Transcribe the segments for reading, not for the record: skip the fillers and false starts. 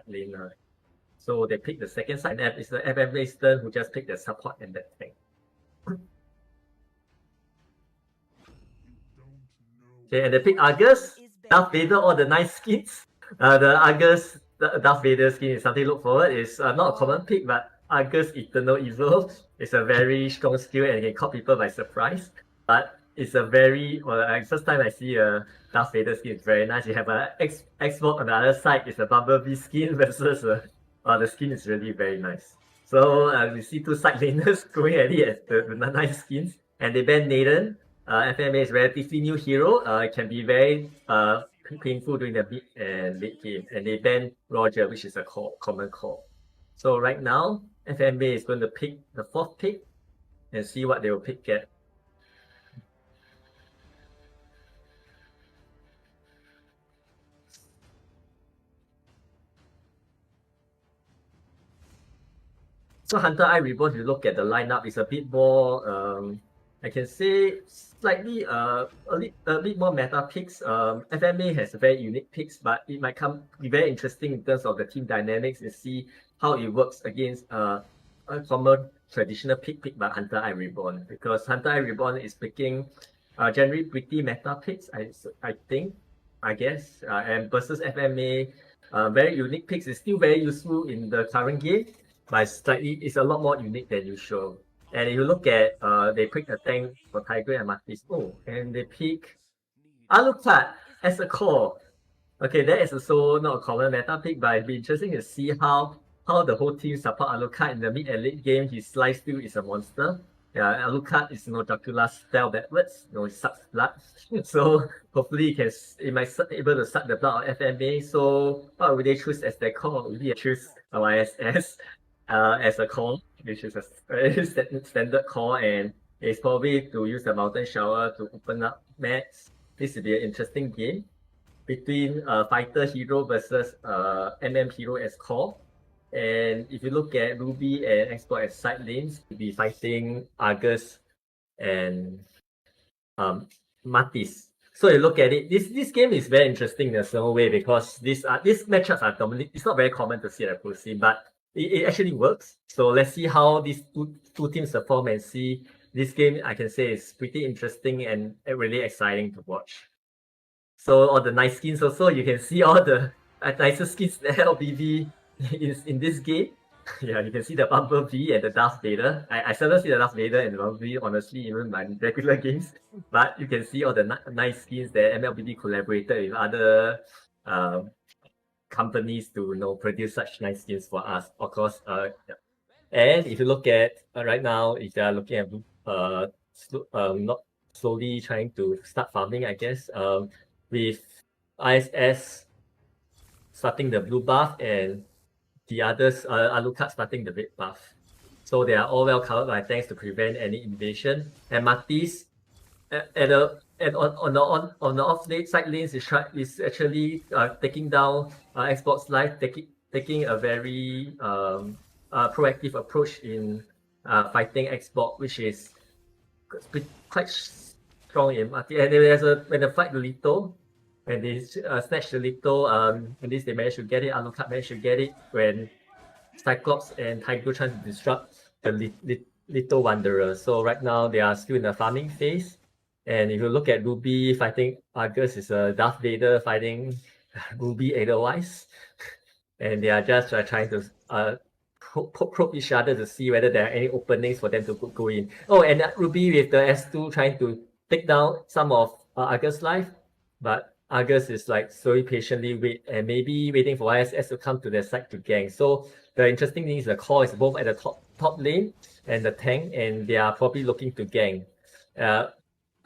laner. So they pick the second side, and it's the FMA turn who just pick the support and the tank. Okay, and they pick Argus, Darth Vader, all the nice skins. The Argus Darth Vader skin is something to look forward. It's not a common pick, but Argus Eternal Evil is a very strong skill and it can caught people by surprise. But it's a very, first time I see a Darth Vader skin, it's very nice. You have a Xbox on the other side, it's a Bumblebee skin versus the skin is really very nice. So we see two side laners going at it as the nice skins, and they ban Nathan. FMA is relatively new hero. It can be very painful during the mid and late game, and they ban Roger, which is a common call. So right now, FMA is going to pick the fourth pick and see what they will pick at. So Hunter Eye Reborn, if you look at the lineup, is a bit more, I can say slightly a bit more meta picks. FMA has very unique picks, but it might be very interesting in terms of the team dynamics and see how it works against a common traditional pick by Hunter Eye Reborn, because Hunter Eye Reborn is picking generally pretty meta picks, I think, I guess, and versus FMA, very unique picks is still very useful in the current game, but it's a lot more unique than usual. And if you look at, they pick a tank for Tiger and Martis. Oh, and they pick Alucard as a core. Okay, that is also not a common meta pick, but it'd be interesting to see how the whole team support Alucard in the mid and late game. His life steal is a monster. Yeah, Alucard is Dracula's style backwards. It sucks blood. So hopefully it might able to suck the blood of FMA. So what would they choose as their core? Maybe choose YSS as a core, which is a very standard core, and it's probably to use the Mountain Shower to open up maps. This will be an interesting game between fighter hero versus MM hero as core. And if you look at Ruby and Export as side lanes, you'll be fighting Argus and Martis. So you look at it, this game is very interesting in a certain way, because these matchups are dominant. It's not very common to see at a pro scene, but it actually works. So let's see how these two teams perform and see. This game, I can say, is pretty interesting and really exciting to watch. So all the nice skins also, you can see all the nicer skins that LBB is in this game. Yeah, you can see the Bumblebee and the Darth Vader. I seldom see the Darth Vader and the Bumblebee, honestly, even in my regular games. But you can see all the nice skins that MLBB collaborated with other companies to produce such nice skins for us. Of course, and if you look at right now, if they are looking at not slowly trying to start farming, I guess, with ISS starting the blue buff and the others, Alucard starting the red buff. So they are all well covered by tanks to prevent any invasion. And Martis, on the off lane side lanes, is actually taking down Xbox Live, taking a very proactive approach in fighting Xbox, which is quite strong in Martis. And when they fight the Lito, when they snatch the Lito, at least they managed to get it. Alucard managed to get it when Cyclops and Tiger trying to disrupt the Little Wanderer. So right now they are still in the farming phase. And if you look at Ruby fighting Argus, is a Darth Vader fighting Ruby otherwise. And they are just trying to probe each other to see whether there are any openings for them to go in. Oh, and Ruby with the S2 trying to take down some of Argus' life. But Argus is slowly patiently waiting for ISS to come to their side to gank. So the interesting thing is the core is both at the top lane and the tank, and they are probably looking to gank.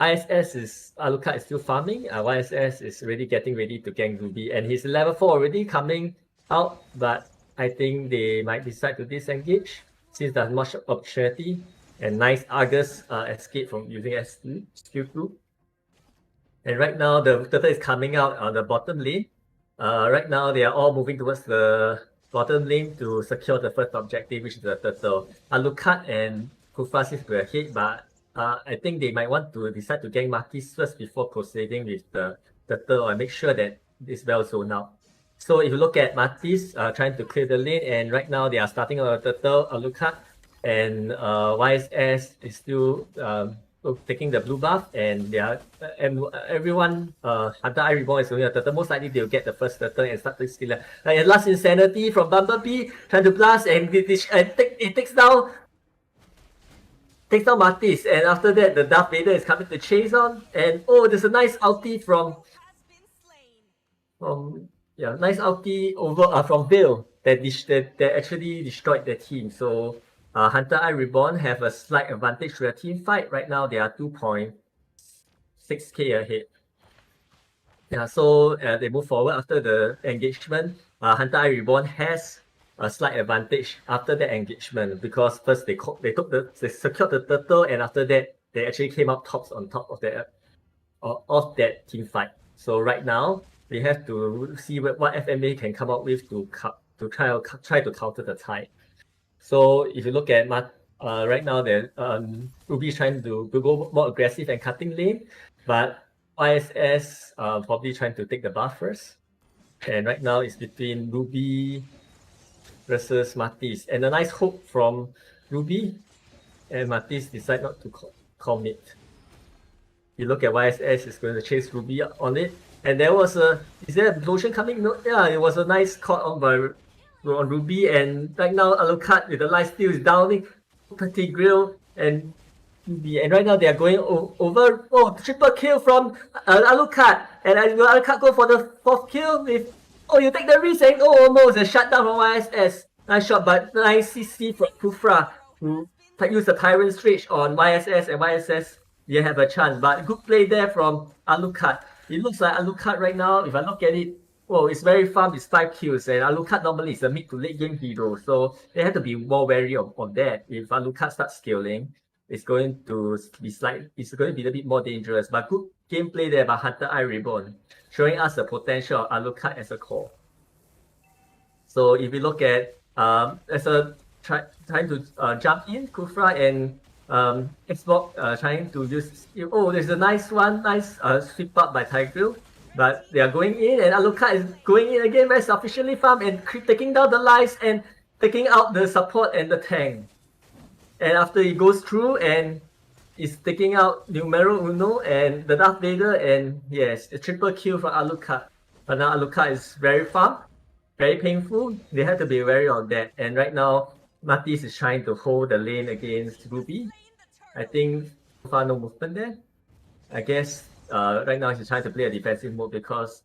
Alucard is still farming. YSS is really getting ready to gank Ruby, and he's level 4 already coming out, but I think they might decide to disengage since there's much opportunity. And nice Argus escape from using S2, skill 2. And right now, the turtle is coming out on the bottom lane. Right now, they are all moving towards the bottom lane to secure the first objective, which is the turtle. Alucard and Kufa seems to be ahead, but I think they might want to decide to gank Marquis first before proceeding with the turtle, or make sure that it's well zoned out. So if you look at Matis trying to clear the lane, and right now they are starting on a turtle, a Luca, and YSS is still taking the blue buff, and they are everyone Hunter Eye Reborn is going a turtle. Most likely they'll get the first turtle and start to steal. And last Insanity from Bumblebee trying to blast, and it takes down Matis, and after that the Darth Vader is coming to chase on, and oh, there's a nice ulti from nice ulti over from Bill that actually destroyed the team. So Hunter Eye Reborn have a slight advantage to the team fight. Right now they are 2.6k ahead. Yeah, so they move forward after the engagement. Hunter Eye Reborn has a slight advantage after the engagement, because first they secured the turtle, and after that they actually came up tops on top of that team fight. So right now we have to see what FMA can come up with to try to counter the tide. So if you look at right now, Ruby's trying to go more aggressive and cutting lane, but YSS probably trying to take the buff first. And right now it's between Ruby versus Matis, and a nice hook from Ruby, and Matis decide not to commit. You look at YSS is going to chase Ruby on it, and there was is there a explosion coming? No, yeah, it was a nice caught on Ruby, and right now Alucard with the lifesteal is downing Tigreal and Ruby, and right now they are going over. Oh, triple kill from Alucard, and will Alucard go for the 4th kill with? Oh, you take the risk, and oh, almost a shutdown from YSS. Nice shot, but nice CC from Kufra, who use the Tyrant's Rage on YSS, and YSS they have a chance. But good play there from Alucard. It looks like Alucard right now, if I look at it, well, it's very farm, it's 5 kills, and Alucard normally is a mid to late game hero, so they have to be more wary on that. If Alucard starts scaling, it's going to be a bit more dangerous. But good gameplay there by Hunter Eye Reborn, showing us the potential of Alucard as a core. So if we look at as a trying to jump in, Kufra and Xbox trying to use. Oh, there's a nice sweep up by Tigreal, but they are going in, and Alucard is going in again very sufficiently farm and taking down the lives and taking out the support and the tank. And after he goes through and is taking out Numero Uno and the Darth Vader, and yes, a triple kill for Alucard. But now Alucard is very farm, very painful. They have to be wary of that. And right now, Matis is trying to hold the lane against Ruby. I think so far no movement there. I guess right now he's trying to play a defensive mode, because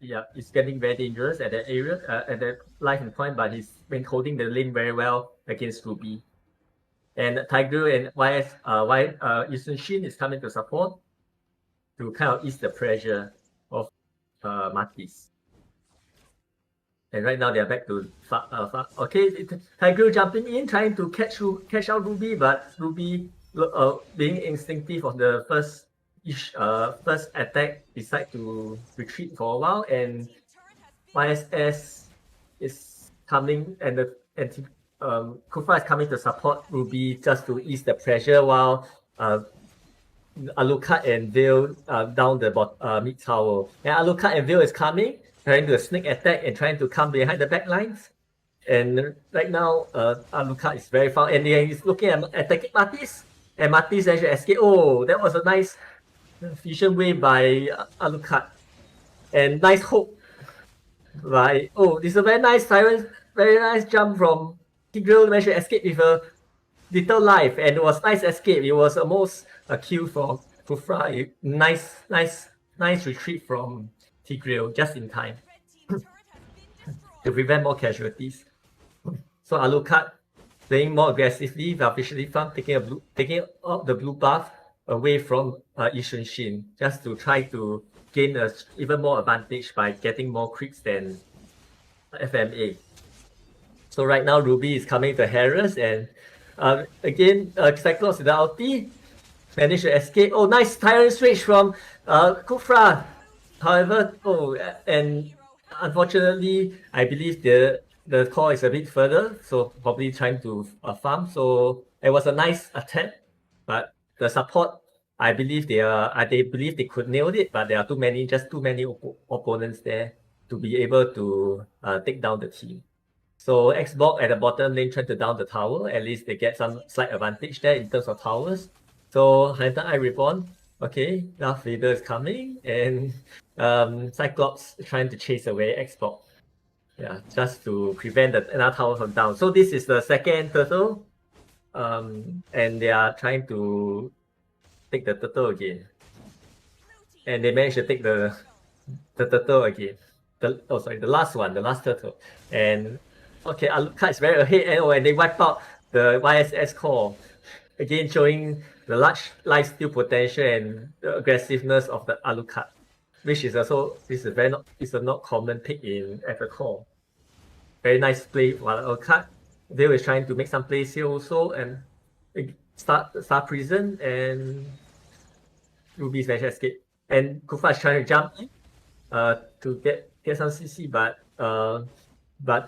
it's getting very dangerous at that area, at that life point, but he's been holding the lane very well against Ruby. And Tigreal and Yushin Shin is coming to support to kind of ease the pressure of Matis. And right now they are back to okay, Tigreal jumping in, trying to catch out Ruby, but Ruby being instinctive of the first attack, decide to retreat for a while, and YSS is coming, and Kufra is coming to support Ruby just to ease the pressure, while Alucard and Veil down the mid tower. And Alucard and Veil is coming, trying to sneak attack and trying to come behind the back lines. And right now, Alucard is very far, and he's looking at attacking Matis, and Matis actually escaped. Oh, that was a nice efficient way by Alucard, and nice hook by this is a very nice jump from Tigreal, managed to escape with a little life, and it was nice escape. It was almost a kill from Kufra. Nice retreat from Tigreal just in time to prevent more casualties. So Alucard playing more aggressively, officially farm, taking out the blue buff away from Yushin Shin, just to try to gain even more advantage by getting more creeps than FMA. So right now Ruby is coming to harass, and again Cyclops with the ulti managed to escape. Oh, nice Tyrant's Rage from Kufra. However, and unfortunately I believe the core is a bit further, so probably trying to farm. So it was a nice attempt, but the support, I believe they believe they could nail it, but there are too many opponents there to be able to take down the team. So Xbox at the bottom lane trying to down the tower. At least they get some slight advantage there in terms of towers. So Hunter Eye Reborn, okay, Darth Vader is coming, and Cyclops trying to chase away Xbox. Yeah, just to prevent another tower from down. So this is the second turtle. And they are trying to take the turtle again. And they managed to take the turtle again. The last one, the last turtle. And okay, Alucard is very ahead, and they wipe out the YSS core. Again, showing the large lifesteal potential and the aggressiveness of the Alucard, which is also is a not common pick in at the core. Very nice play for Alucard. They were trying to make some plays here also, and start prison, and Ruby's managed to escape. And Kufa is trying to jump in to get some CC, but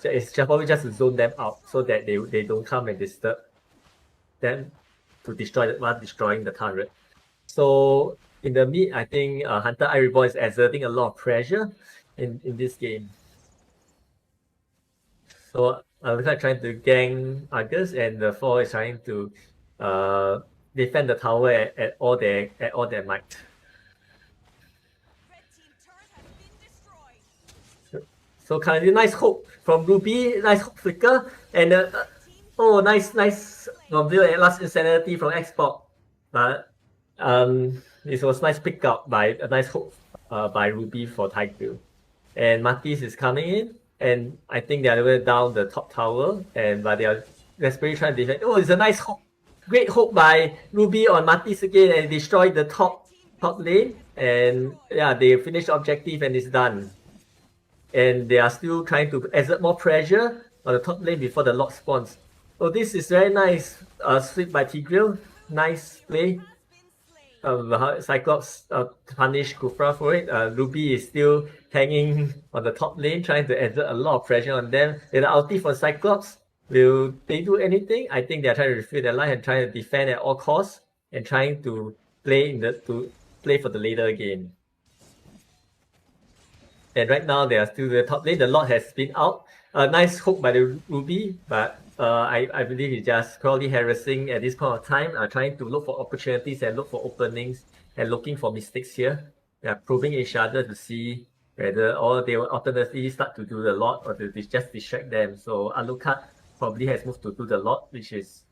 it's probably just to zone them out so that they don't come and disturb them to destroy while destroying the turret. So in the mid, I think Hunter Eye Reborn is exerting a lot of pressure in this game. So Alucard trying to gang Argus, and the 4 is trying to defend the tower at all their might. So currently, nice hook from Ruby, nice hook flicker, and nice reveal and last insanity from Xbox. But this was nice pick up by a nice hook by Ruby for Tiger. And Matisse is coming in, and I think they are going down the top tower, but they are desperately trying to defend. Oh, it's a nice hook, great hook by Ruby on Matisse again, and destroy the top lane. And yeah, they finish the objective and it's done. And they are still trying to exert more pressure on the top lane before the Lord spawns. So this is very nice sweep by Tigreal. Nice play. Cyclops punish Kufra for it. Ruby is still hanging on the top lane, trying to exert a lot of pressure on them. And the ulti for Cyclops, will they do anything? I think they are trying to refill their line and trying to defend at all costs and trying to play for the later game. And right now they are still the top lane. The Lord has been out. Nice hook by the Ruby, but I believe he's just probably harassing at this point of time, trying to look for opportunities and look for openings and looking for mistakes here. They are probing each other to see whether they will alternately start to do the Lord or to just distract them. So Alucard probably has moved to do the Lord, which is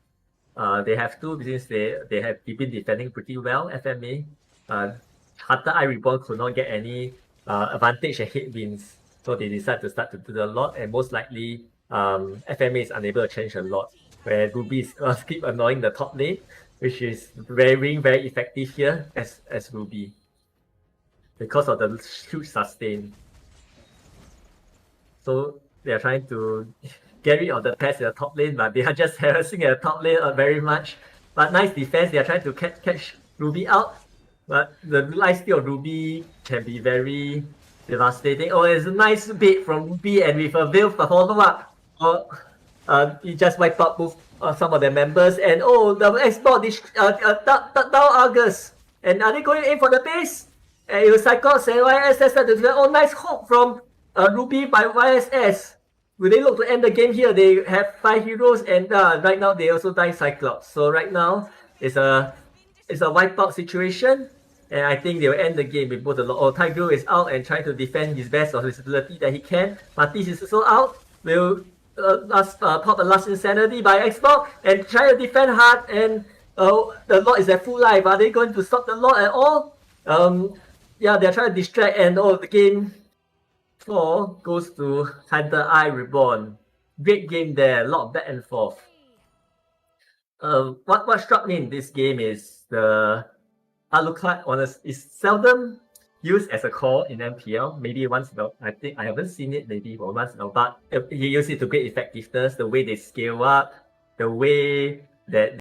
they have to, since they have been defending pretty well. FMA Hunter Eye Reborn could not get any advantage and headwinds, so they decide to start to do the Lord, and most likely FMA is unable to change a lot, where Ruby keep annoying the top lane, which is very effective here as Ruby because of the huge sustain. So they are trying to get rid of the pest in the top lane, but they are just harassing at the top lane very much. But nice defense, they are trying to catch Ruby out. But the lifesteal of Ruby can be very devastating. Oh, it's a nice bait from Ruby, and with a veil for follow-up. He just wiped out both some of their members, and the export down Argus. And are they going in for the base? And it was Cyclops and YSS to do. Oh, nice hook from Ruby by YSS. Will they look to end the game here? They have 5 heroes, and right now they also die Cyclops. So right now it's a wipeout situation, and I think they will end the game with both the Tiger is out and trying to defend his best of his ability that he can. Matisse is also out. Will pop a last insanity by Xbox and try to defend hard, and the Lord is at full life. Are they going to stop the Lord at all? Yeah, they're trying to distract, and the game 4 goes to Hunter Eye Reborn. Great game there, a lot of back and forth. What struck me in this game is the Alucard is seldom used as a core in MPL. Maybe once in a while. I think I haven't seen it maybe once in a while, but he used it to great effectiveness, the way they scale up, the way that